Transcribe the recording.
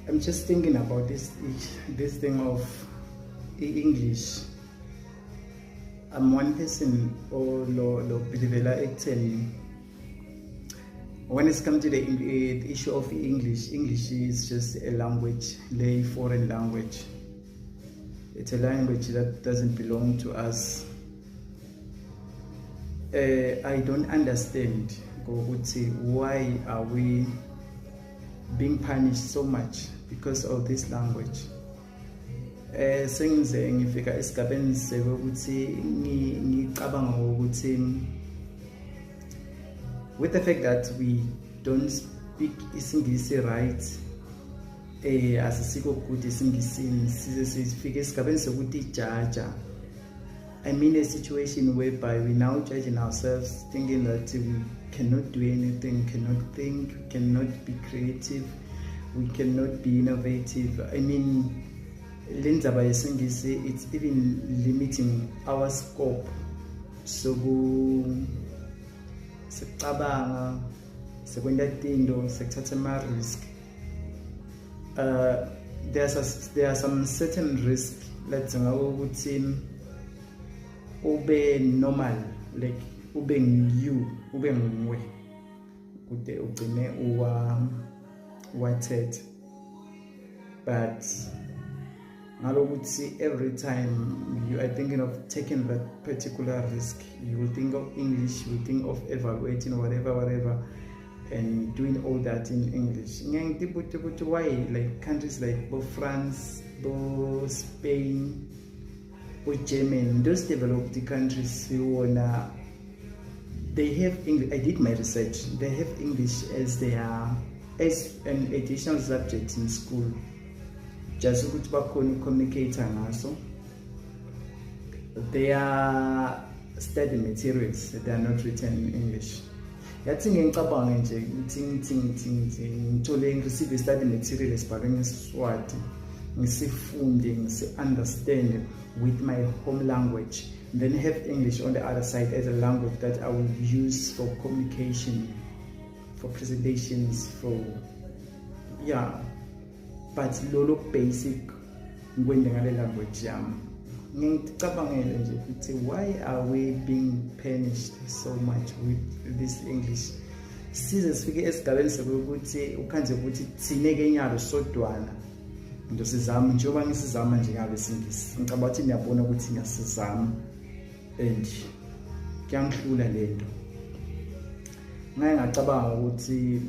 I'm just thinking about this thing of English. I'm one person or lo belivela ekutheni when it's come to the issue of English is just a language, a foreign language. It's a language that doesn't belong to us. I don't understand why are we being punished so much because of this language. Sengize ngifika esigabeni sekuthi ngicabanga ukuthi with the fact that we don't speak isingisi right, asisiko good isingisini size sifike esigabeni sokuthi jaja. I mean a situation whereby we now judging ourselves, thinking that we cannot do anything, cannot think, cannot be creative, we cannot be innovative. I mean, it's even limiting our scope. So sicabanga, sekwenda tinto, sekuthatha ama risk. There are some certain risk let's say ube normal, like ube you, ube nguwe kude ugcine wathet. But every time you are thinking of taking that particular risk, you will think of English, you will think of evaluating whatever and doing all that in English. Why, like countries like both France, both Spain, with Germany, those developed countries who they have English. I did my research. They have English as an additional subject in school. Just to communicate ngaso. Their study materials, they are not written in English. Yathi ngicabanga nje ngithole receive study material esibhalwe ngeSiswati, ngisifunde, ngisi-understand with my home language, then have English on the other side as a language that I will use for communication, for presentations, but lolo basic ngwende ngale language yami. Ngicabangele nje ukuthi why are we being punished so much with this English? Size sifike esigabeni sokuthi ukhanze ukuthi thineke nyalo sodwana into sizama njengoba ngisizama nje ngale singisi. Ngicabanga ukuthi niyabona ukuthi ngiyasizama and kuyangihlula lento. Ngicabanga ukuthi